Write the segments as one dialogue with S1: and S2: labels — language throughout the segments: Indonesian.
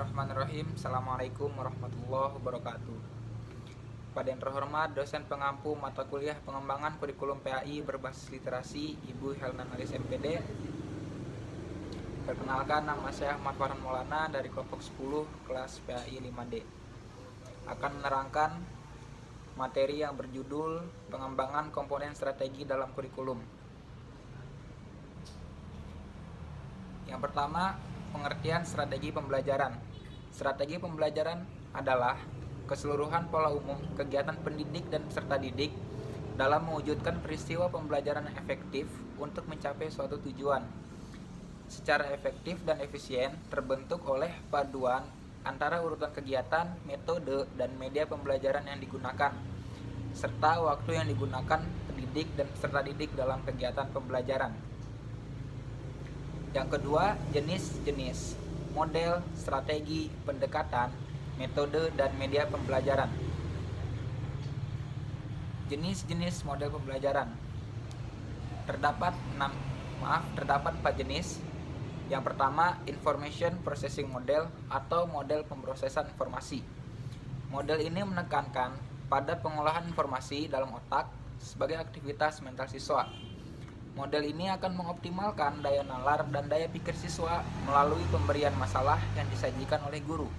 S1: Bismillahirrahmanirrahim. Assalamualaikum warahmatullahi wabarakatuh. Pada yang terhormat dosen pengampu mata kuliah pengembangan kurikulum PAI berbasis literasi Ibu Helna Nalis MPD. Perkenalkan, nama saya Ahmad Farhan Maulana dari kelompok 10 kelas PAI 5D. Akan menerangkan materi yang berjudul pengembangan komponen strategi dalam kurikulum. Yang pertama, pengertian strategi pembelajaran. Strategi pembelajaran adalah keseluruhan pola umum kegiatan pendidik dan peserta didik dalam mewujudkan peristiwa pembelajaran yang efektif untuk mencapai suatu tujuan. Secara efektif dan efisien terbentuk oleh paduan antara urutan kegiatan, metode, dan media pembelajaran yang digunakan, serta waktu yang digunakan pendidik dan peserta didik dalam kegiatan pembelajaran. Yang kedua, jenis-jenis, model, strategi, pendekatan, metode, dan media pembelajaran. Jenis-jenis model pembelajaran. Terdapat 4 jenis. Yang pertama, information processing model atau model pemrosesan informasi. Model ini menekankan pada pengolahan informasi dalam otak sebagai aktivitas mental siswa. Model ini akan mengoptimalkan daya nalar dan daya pikir siswa melalui pemberian masalah yang disajikan oleh guru.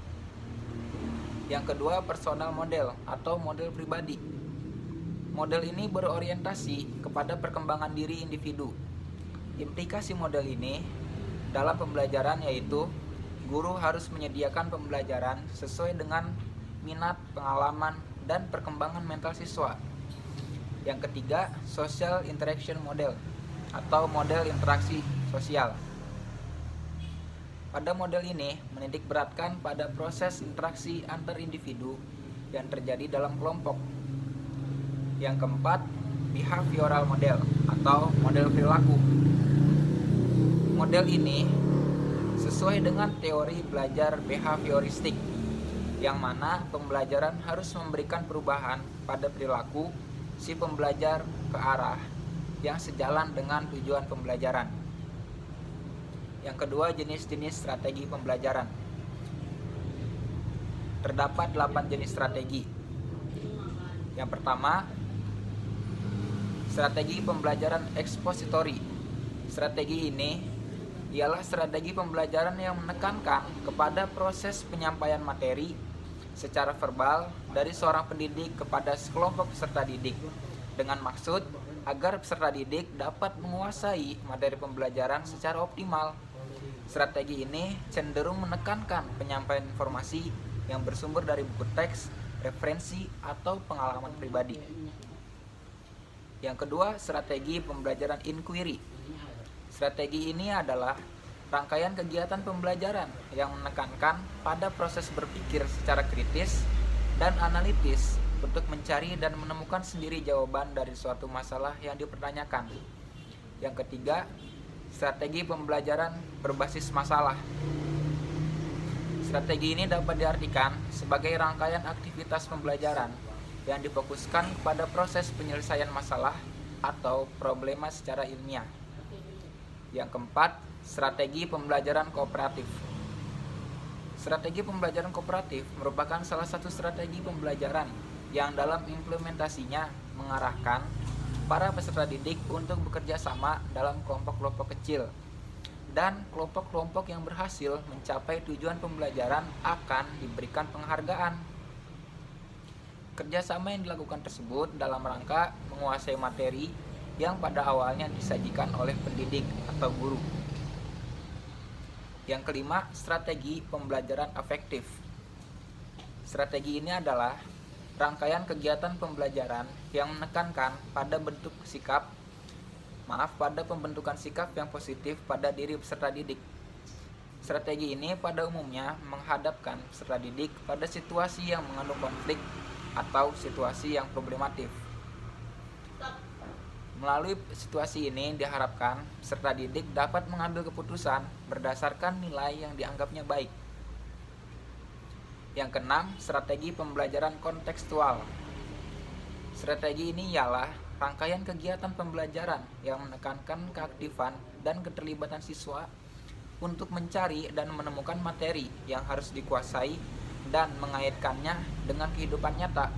S1: Yang kedua, personal model atau model pribadi. Model ini berorientasi kepada perkembangan diri individu. Implikasi model ini dalam pembelajaran yaitu guru harus menyediakan pembelajaran sesuai dengan minat, pengalaman, dan perkembangan mental siswa. Yang ketiga, social interaction model atau model interaksi sosial. Pada model ini menitik beratkan pada proses interaksi antar individu yang terjadi dalam kelompok. Yang keempat, behavioral model atau model perilaku. Model ini sesuai dengan teori belajar behavioristik, yang mana pembelajaran harus memberikan perubahan pada perilaku si pembelajar ke arah yang sejalan dengan tujuan pembelajaran. Yang kedua, jenis-jenis strategi pembelajaran. Terdapat 8 jenis strategi. Yang pertama, strategi pembelajaran ekspositori. Strategi ini ialah strategi pembelajaran yang menekankan kepada proses penyampaian materi secara verbal dari seorang pendidik kepada sekelompok peserta didik dengan maksud agar peserta didik dapat menguasai materi pembelajaran secara optimal. Strategi ini cenderung menekankan penyampaian informasi yang bersumber dari buku teks, referensi, atau pengalaman pribadi. Yang kedua, strategi pembelajaran inquiry. Strategi ini adalah rangkaian kegiatan pembelajaran yang menekankan pada proses berpikir secara kritis dan analitis untuk mencari dan menemukan sendiri jawaban dari suatu masalah yang dipertanyakan. Yang ketiga, strategi pembelajaran berbasis masalah. Strategi ini dapat diartikan sebagai rangkaian aktivitas pembelajaran yang difokuskan pada proses penyelesaian masalah atau problema secara ilmiah. Yang keempat, strategi pembelajaran kooperatif. Strategi pembelajaran kooperatif merupakan salah satu strategi pembelajaran yang dalam implementasinya mengarahkan para peserta didik untuk bekerja sama dalam kelompok-kelompok kecil, dan kelompok-kelompok yang berhasil mencapai tujuan pembelajaran akan diberikan penghargaan. Kerjasama yang dilakukan tersebut dalam rangka menguasai materi yang pada awalnya disajikan oleh pendidik atau guru. Yang kelima, strategi pembelajaran afektif. Strategi ini adalah rangkaian kegiatan pembelajaran yang menekankan pada pembentukan sikap yang positif pada diri peserta didik. Strategi ini pada umumnya menghadapkan peserta didik pada situasi yang mengandung konflik atau situasi yang problematif. Melalui situasi ini diharapkan peserta didik dapat mengambil keputusan berdasarkan nilai yang dianggapnya baik. Yang keenam, strategi pembelajaran kontekstual. Strategi ini ialah rangkaian kegiatan pembelajaran yang menekankan keaktifan dan keterlibatan siswa untuk mencari dan menemukan materi yang harus dikuasai dan mengaitkannya dengan kehidupan nyata,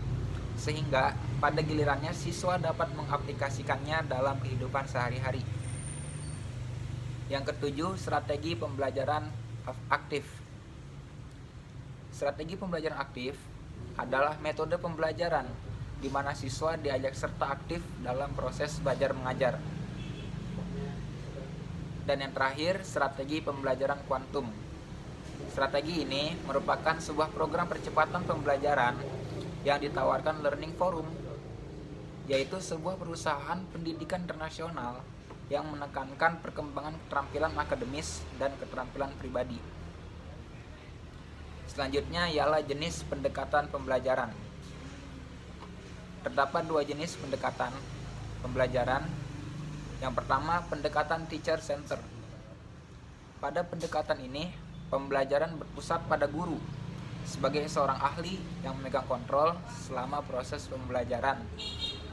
S1: sehingga pada gilirannya siswa dapat mengaplikasikannya dalam kehidupan sehari-hari. Yang ketujuh, strategi pembelajaran aktif. Strategi pembelajaran aktif adalah metode pembelajaran di mana siswa diajak serta aktif dalam proses belajar mengajar. Dan yang terakhir, strategi pembelajaran kuantum. Strategi ini merupakan sebuah program percepatan pembelajaran yang ditawarkan Learning Forum, yaitu sebuah perusahaan pendidikan internasional yang menekankan perkembangan keterampilan akademis dan keterampilan pribadi. Selanjutnya ialah jenis pendekatan pembelajaran. Terdapat dua jenis pendekatan pembelajaran. Yang pertama, pendekatan teacher center. Pada pendekatan ini, pembelajaran berpusat pada guru sebagai seorang ahli yang memegang kontrol selama proses pembelajaran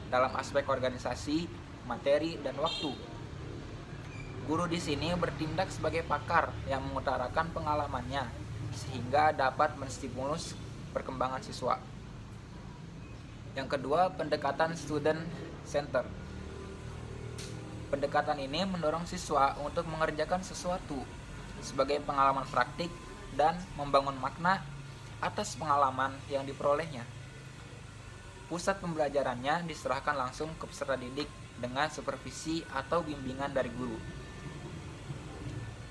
S1: dalam aspek organisasi, materi, dan waktu. Guru di sini bertindak sebagai pakar yang mengutarakan pengalamannya sehingga dapat menstimulus perkembangan siswa. Yang kedua, pendekatan student center. Pendekatan ini mendorong siswa untuk mengerjakan sesuatu sebagai pengalaman praktik dan membangun makna atas pengalaman yang diperolehnya. Pusat pembelajarannya diserahkan langsung ke peserta didik dengan supervisi atau bimbingan dari guru.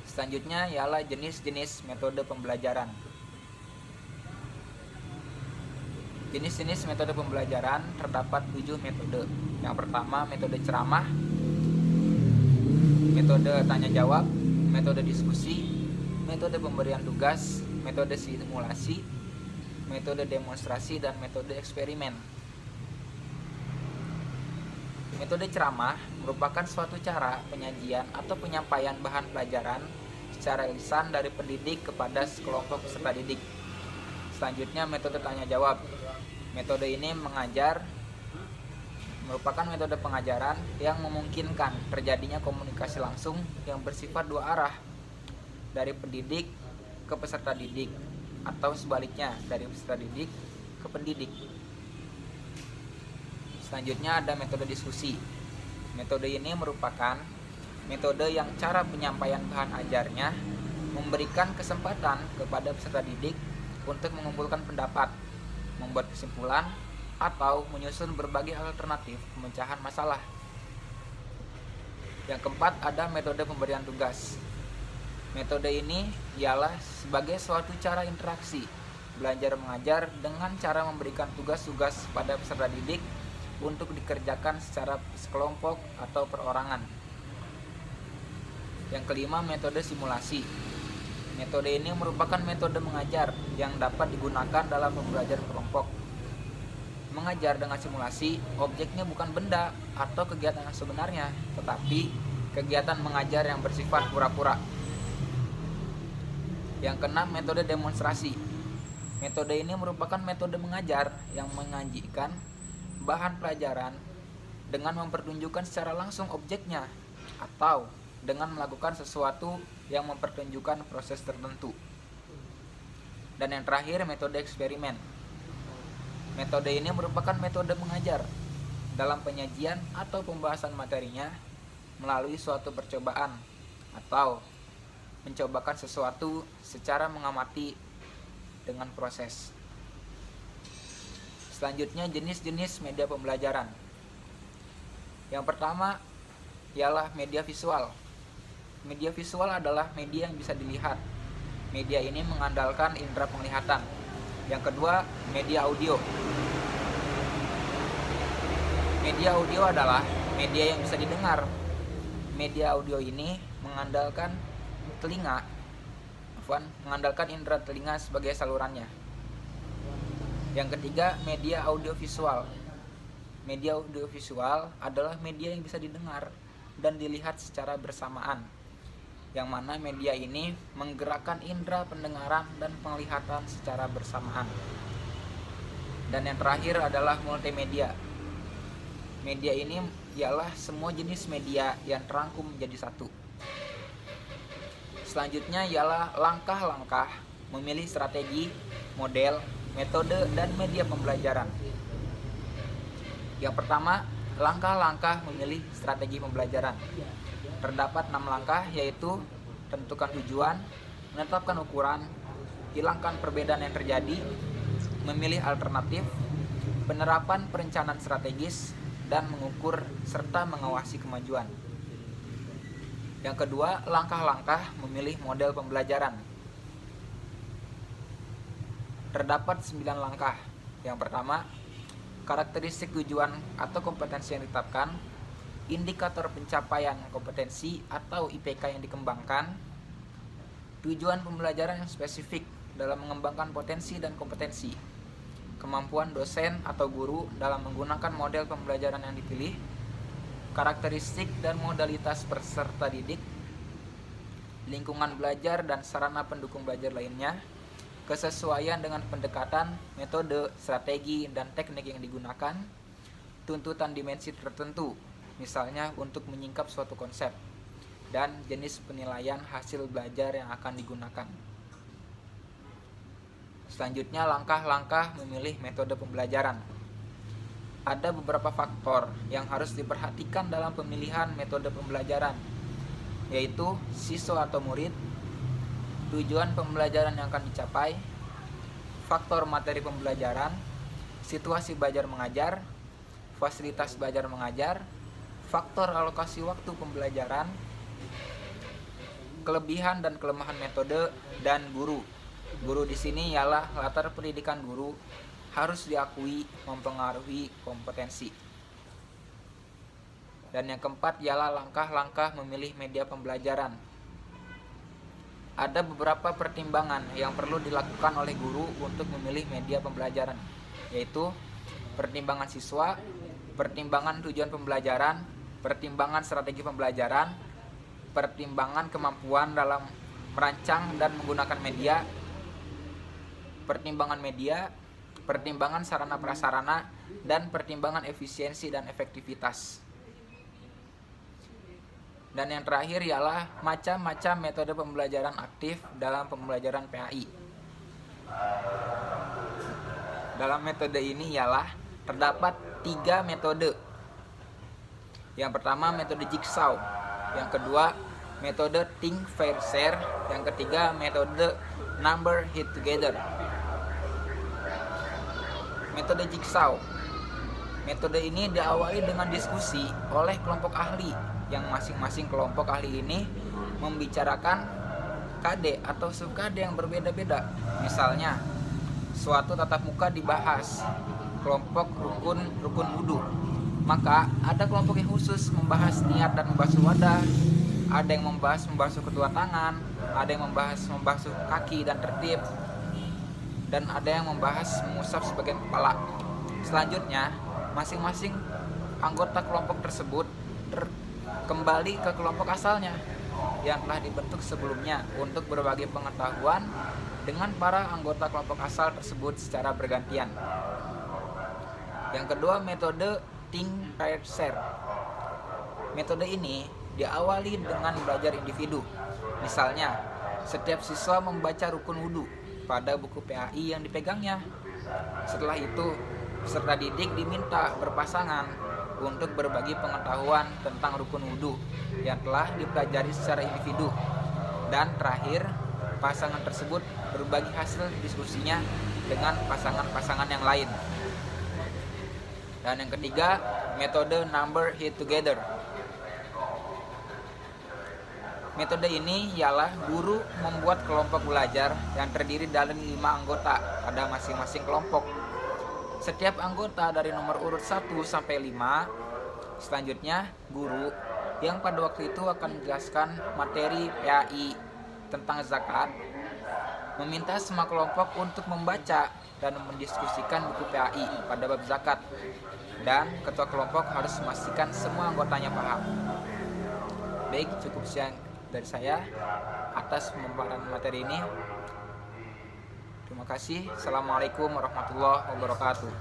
S1: Selanjutnya ialah jenis-jenis metode pembelajaran. Jenis-jenis metode pembelajaran terdapat 7 metode. Yang pertama, metode ceramah, metode tanya jawab, metode diskusi, metode pemberian tugas, metode simulasi, metode demonstrasi, dan metode eksperimen. Metode ceramah merupakan suatu cara penyajian atau penyampaian bahan pelajaran secara lisan dari pendidik kepada sekelompok peserta didik. Selanjutnya, metode tanya jawab. Metode ini merupakan metode pengajaran yang memungkinkan terjadinya komunikasi langsung yang bersifat dua arah, dari pendidik ke peserta didik atau sebaliknya dari peserta didik ke pendidik. Selanjutnya ada metode diskusi. Metode ini merupakan metode yang cara penyampaian bahan ajarnya memberikan kesempatan kepada peserta didik untuk mengumpulkan pendapat, membuat kesimpulan, atau menyusun berbagai alternatif pemecahan masalah. Yang keempat, ada metode pemberian tugas. Metode ini ialah sebagai suatu cara interaksi belajar mengajar dengan cara memberikan tugas-tugas pada peserta didik untuk dikerjakan secara sekelompok atau perorangan. Yang kelima, metode simulasi. Metode ini merupakan metode mengajar yang dapat digunakan dalam pembelajaran kelompok. Mengajar dengan simulasi, objeknya bukan benda atau kegiatan yang sebenarnya, tetapi kegiatan mengajar yang bersifat pura-pura. Yang keenam, metode demonstrasi. Metode ini merupakan metode mengajar yang menyajikan bahan pelajaran dengan mempertunjukkan secara langsung objeknya atau dengan melakukan sesuatu yang mempertunjukkan proses tertentu. Dan yang terakhir, metode eksperimen. Metode ini merupakan metode mengajar dalam penyajian atau pembahasan materinya melalui suatu percobaan atau mencobakan sesuatu secara mengamati dengan proses. Selanjutnya, jenis-jenis media pembelajaran. Yang pertama ialah media visual. Media visual adalah media yang bisa dilihat. Media ini mengandalkan indera penglihatan. Yang kedua, media audio. Media audio adalah media yang bisa didengar. Media audio ini mengandalkan indera telinga sebagai salurannya. Yang ketiga, media audiovisual. Media audiovisual adalah media yang bisa didengar dan dilihat secara bersamaan, yang mana media ini menggerakkan indera pendengaran dan penglihatan secara bersamaan. Dan yang terakhir adalah multimedia. Media ini ialah semua jenis media yang terangkum menjadi satu. Selanjutnya ialah langkah-langkah memilih strategi, model, metode, dan media pembelajaran. Yang pertama, langkah-langkah memilih strategi pembelajaran. Terdapat 6 langkah, yaitu tentukan tujuan, menetapkan ukuran, hilangkan perbedaan yang terjadi, memilih alternatif, penerapan perencanaan strategis, dan mengukur serta mengawasi kemajuan. Yang kedua, langkah-langkah memilih model pembelajaran. Terdapat 9 langkah. Yang pertama, karakteristik tujuan atau kompetensi yang ditetapkan, indikator pencapaian kompetensi atau IPK yang dikembangkan, tujuan pembelajaran yang spesifik dalam mengembangkan potensi dan kompetensi, kemampuan dosen atau guru dalam menggunakan model pembelajaran yang dipilih, karakteristik dan modalitas peserta didik, lingkungan belajar dan sarana pendukung belajar lainnya, kesesuaian dengan pendekatan, metode, strategi, dan teknik yang digunakan, tuntutan dimensi tertentu, misalnya untuk menyingkap suatu konsep, dan jenis penilaian hasil belajar yang akan digunakan. Selanjutnya, langkah-langkah memilih metode pembelajaran. Ada beberapa faktor yang harus diperhatikan dalam pemilihan metode pembelajaran, yaitu siswa atau murid, tujuan pembelajaran yang akan dicapai, faktor materi pembelajaran, situasi belajar mengajar, fasilitas belajar mengajar, faktor alokasi waktu pembelajaran, kelebihan dan kelemahan metode, dan guru. Guru di sini ialah latar pendidikan guru harus diakui mempengaruhi kompetensi. Dan yang keempat ialah langkah-langkah memilih media pembelajaran. Ada beberapa pertimbangan yang perlu dilakukan oleh guru untuk memilih media pembelajaran, yaitu pertimbangan siswa, pertimbangan tujuan pembelajaran, pertimbangan strategi pembelajaran, pertimbangan kemampuan dalam merancang dan menggunakan media, pertimbangan media, pertimbangan sarana prasarana, dan pertimbangan efisiensi dan efektivitas. Dan yang terakhir ialah macam-macam metode pembelajaran aktif dalam pembelajaran PAI. Dalam metode ini ialah terdapat 3 metode. Yang pertama metode jigsaw, yang kedua metode think, fair, share, yang ketiga metode number hit together. Metode jigsaw. Metode ini diawali dengan diskusi oleh kelompok ahli, yang masing-masing kelompok ahli ini membicarakan KD atau sub-KD yang berbeda-beda. Misalnya, suatu tatap muka dibahas kelompok rukun wudu. Maka ada kelompok yang khusus membahas niat dan membasuh wadah, ada yang membahas membasuh kedua tangan, ada yang membahas membasuh kaki dan tertib, dan ada yang membahas mengusap sebagian kepala. Selanjutnya, masing-masing anggota kelompok tersebut kembali ke kelompok asalnya yang telah dibentuk sebelumnya untuk berbagi pengetahuan dengan para anggota kelompok asal tersebut secara bergantian. Yang kedua, metode think, pair, share. Metode ini diawali dengan belajar individu. Misalnya, setiap siswa membaca rukun wudu pada buku PAI yang dipegangnya. Setelah itu, peserta didik diminta berpasangan untuk berbagi pengetahuan tentang rukun wudu yang telah dipelajari secara individu. Dan terakhir, pasangan tersebut berbagi hasil diskusinya dengan pasangan-pasangan yang lain. Dan yang ketiga, metode number hit together. Metode ini ialah guru membuat kelompok belajar yang terdiri dari 5 anggota pada masing-masing kelompok. Setiap anggota dari nomor urut 1 sampai 5. Selanjutnya, guru yang pada waktu itu akan menjelaskan materi PAI tentang zakat meminta semua kelompok untuk membaca dan mendiskusikan buku PAI pada bab zakat. Dan ketua kelompok harus memastikan semua anggotanya paham. Baik, cukup sekian dari saya atas pemaparan materi ini. Terima kasih. Assalamualaikum warahmatullahi wabarakatuh.